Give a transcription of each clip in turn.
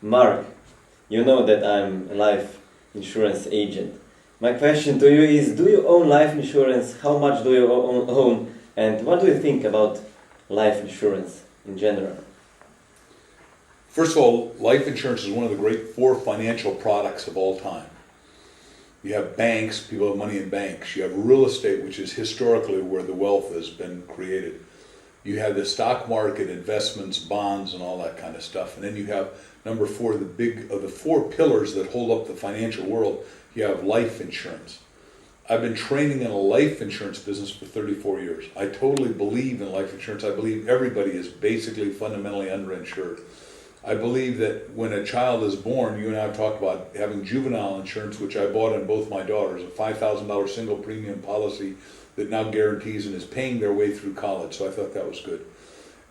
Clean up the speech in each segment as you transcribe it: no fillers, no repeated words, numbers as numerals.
Mark, you know that I'm a life insurance agent. My question to you is, do you own life insurance? How much do you own? And what do you think about life insurance in general? First of all, life insurance is one of the great four financial products of all time. You have banks, people have money in banks. You have real estate, which is historically where the wealth has been created. You have the stock market, investments, bonds, and all that kind of stuff. And then you have number four, the big of the four pillars that hold up the financial world. You have life insurance. I've been training in a life insurance business for 34 years. I totally believe in life insurance. I believe everybody is basically fundamentally underinsured. I believe that when a child is born, you and I have talked about having juvenile insurance, which I bought on both my daughters, a $5,000 single premium policy that now guarantees and is paying their way through college. So I thought that was good.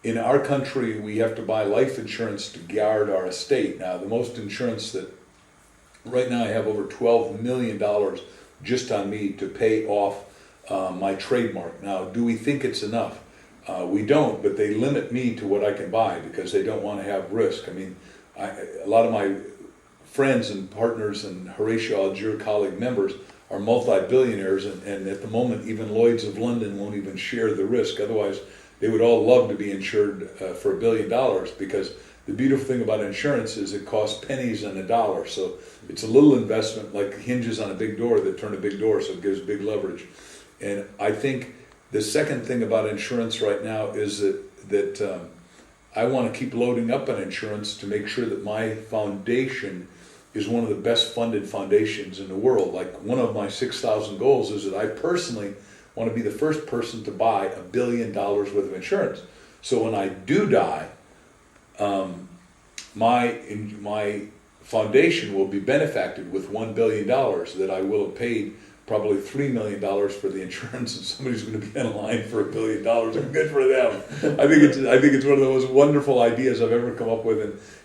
In our country, we have to buy life insurance to guard our estate. Now, the most insurance that right now I have over $12 million just on me to pay off my trademark. Now, do we think it's enough? We don't, but they limit me to what I can buy because they don't want to have risk. I mean, a lot of my friends and partners and Horatio Algier colleague members are multi-billionaires, and at the moment, even Lloyd's of London won't even share the risk. Otherwise, they would all love to be insured for $1 billion, because the beautiful thing about insurance is it costs pennies on a dollar. So it's a little investment, like hinges on a big door that turn a big door, so it gives big leverage. And I think the second thing about insurance right now is that I want to keep loading up on insurance to make sure that my foundation is one of the best funded foundations in the world. Like, one of my 6,000 goals is that I personally want to be the first person to buy $1 billion worth of insurance. So when I do die, my foundation will be benefacted with $1 billion that I will have paid probably $3 million for the insurance, and somebody's going to be in line for $1 billion. And good for them. I think it's one of the most wonderful ideas I've ever come up with,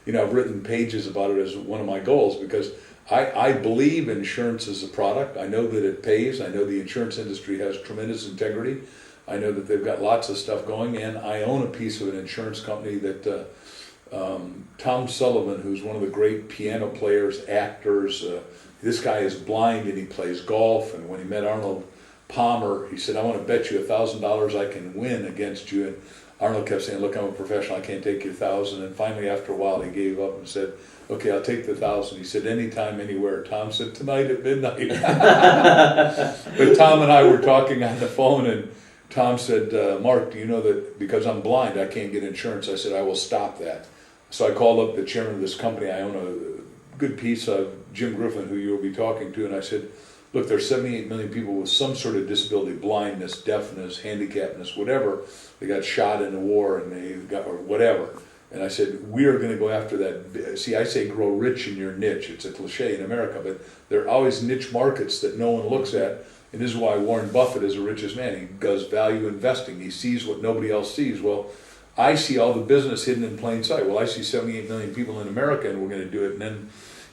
and I've written pages about it as one of my goals, because I believe insurance is a product. I know that it pays. I know the insurance industry has tremendous integrity. I know that they've got lots of stuff going, and I own a piece of an insurance company that Tom Sullivan, who's one of the great piano players, actors. This guy is blind and he plays golf, and when he met Arnold Palmer, he said, "I want to bet you $1,000 I can win against you." And Arnold kept saying, "Look, I'm a professional, I can't take your 1,000. And finally, after a while, he gave up and said, "Okay, I'll take the 1,000. He said, "Anytime, anywhere." Tom said, "Tonight at midnight." But Tom and I were talking on the phone, and Tom said, "Mark, do you know that because I'm blind, I can't get insurance?" I said, "I will stop that." So I called up the chairman of this company. I own a good piece of Jim Griffin, who you'll be talking to, and I said, "Look, there's 78 million people with some sort of disability, blindness, deafness, handicapness, whatever. They got shot in the war, and they got, or whatever." And I said, "We are going to go after that." See, I say grow rich in your niche. It's a cliche in America, but there are always niche markets that no one looks at. And this is why Warren Buffett is the richest man. He does value investing. He sees what nobody else sees. Well, I see all the business hidden in plain sight. Well, I see 78 million people in America, and we're going to do it. And then,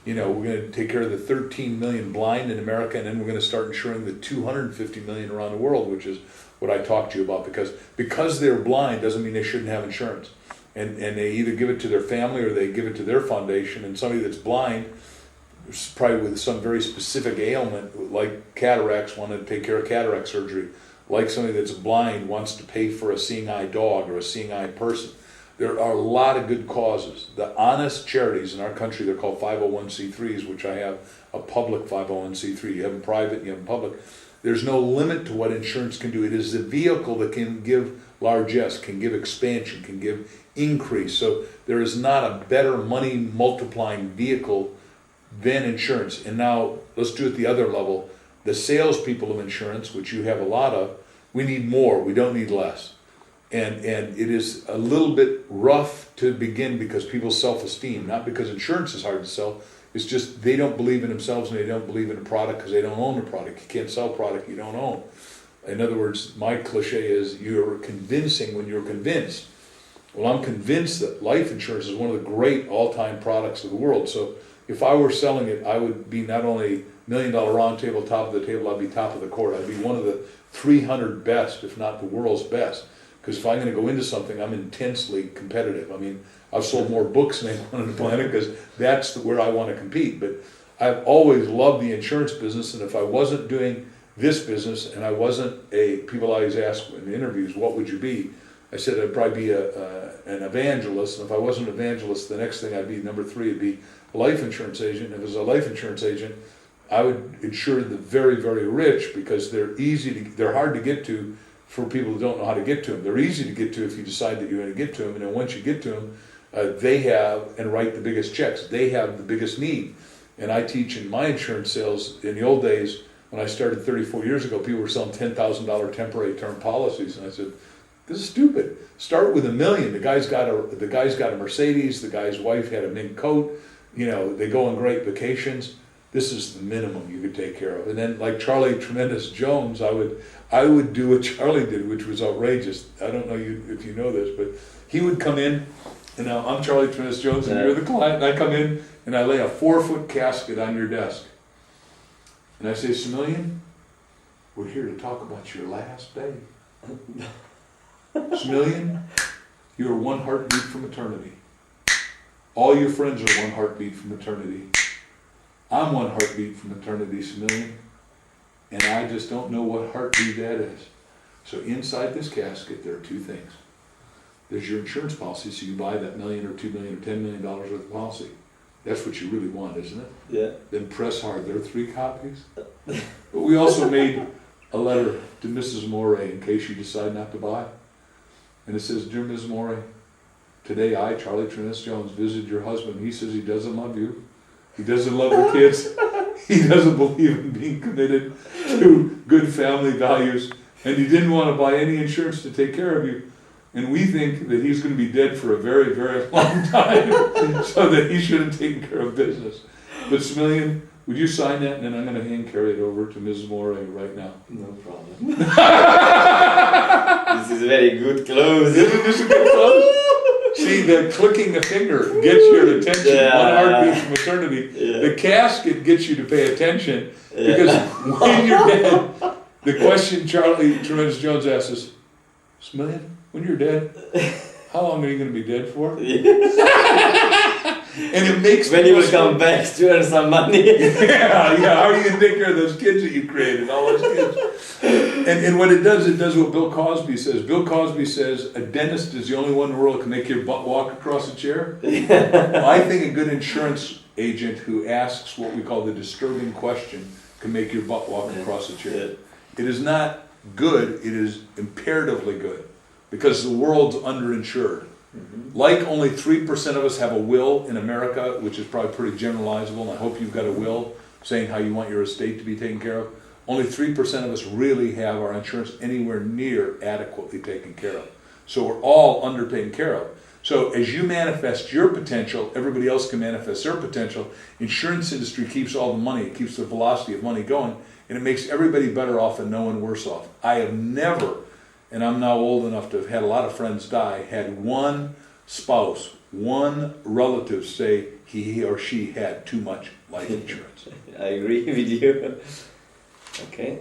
we're going to take care of the 13 million blind in America, and then we're going to start insuring the 250 million around the world, which is what I talked to you about. Because they're blind doesn't mean they shouldn't have insurance. And they either give it to their family or they give it to their foundation. And somebody that's blind, probably with some very specific ailment, like cataracts, want to take care of cataract surgery. Like somebody that's blind wants to pay for a seeing eye dog or a seeing eye person. There are a lot of good causes. The honest charities in our country, they're called 501c3s, which I have a public 501c3. You have them private and you have them public. There's no limit to what insurance can do. It is the vehicle that can give largesse, can give expansion, can give increase. So there is not a better money multiplying vehicle than insurance. And now let's do it the other level. The salespeople of insurance, which you have a lot of, we need more. We don't need less. And it is a little bit rough to begin because people's self-esteem, not because insurance is hard to sell, it's just they don't believe in themselves and they don't believe in a product because they don't own a product. You can't sell a product you don't own. In other words, my cliche is you're convincing when you're convinced. Well, I'm convinced that life insurance is one of the great all-time products of the world. So if I were selling it, I would be not only $1 million round table, top of the table, I'd be top of the court. I'd be one of the 300 best, if not the world's best. Because if I'm going to go into something, I'm intensely competitive. I mean, I've sold more books than anyone on the planet because that's where I want to compete. But I've always loved the insurance business, and if I wasn't doing this business and I wasn't people always ask in interviews, what would you be? I said I'd probably be an evangelist, and if I wasn't an evangelist, the next thing I'd be, number 3, would be a life insurance agent. If I was a life insurance agent, I would insure the very, very rich because they're hard to get to for people who don't know how to get to them. They're easy to get to if you decide that you're going to get to them, and then once you get to them, they have and write the biggest checks. They have the biggest need. And I teach in my insurance sales, in the old days, when I started 34 years ago, people were selling $10,000 temporary term policies, and I said, this is stupid. Start with $1 million. The guy's got a Mercedes. The guy's wife had a mink coat. You know, they go on great vacations. This is the minimum you could take care of. And then, like Charlie Tremendous Jones, I would do what Charlie did, which was outrageous. I don't know if you know this, but he would come in, and now I'm Charlie Tremendous Jones, and you're the client, and I come in and I lay a 4-foot casket on your desk, and I say, Smillian, we're here to talk about your last day. Smillian, you are one heartbeat from eternity. All your friends are one heartbeat from eternity. I'm one heartbeat from eternity, Smillian, and I just don't know what heartbeat that is. So inside this casket, there are 2 things. There's your insurance policy, so you buy that $1 million or $2 million or $10 million worth of policy. That's what you really want, isn't it? Yeah. Then press hard. There are 3 copies. But we also made a letter to Mrs. Mori in case you decide not to buy. And it says, Dear Ms. Mori, today I, Charlie Tremendous Jones, visited your husband. He says he doesn't love you. He doesn't love the kids. He doesn't believe in being committed to good family values. And he didn't want to buy any insurance to take care of you. And we think that he's going to be dead for a very, very long time, so that he should have taken care of business. But Smillian, would you sign that, and then I'm going to hand carry it over to Mrs. Mori right now. No problem. This is very good close. Isn't this a good close? See, the clicking the finger gets your attention. Yeah. One heartbeat from eternity. Yeah. The casket gets you to pay attention, because when you're dead, the question Charlie Tremendous Jones asks is, Smillian, when you're dead, how long are you going to be dead for? And it makes when you will come back to earn some money. yeah. How are you going to take care of those kids that you created, all those kids? And what it does what Bill Cosby says. Bill Cosby says a dentist is the only one in the world that can make your butt walk across a chair. Well, I think a good insurance agent who asks what we call the disturbing question can make your butt walk across a chair. Yeah. It is not good, it is imperatively good, because the world's underinsured. Mm-hmm. Like only 3% of us have a will in America, which is probably pretty generalizable, and I hope you've got a will saying how you want your estate to be taken care of. Only 3% of us really have our insurance anywhere near adequately taken care of. So we're all undertaken care of. So as you manifest your potential, everybody else can manifest their potential. Insurance industry keeps all the money, it keeps the velocity of money going, and it makes everybody better off and no one worse off. I have never, and I'm now old enough to have had a lot of friends die, had one spouse, one relative say he or she had too much life insurance. I agree with you. Okay.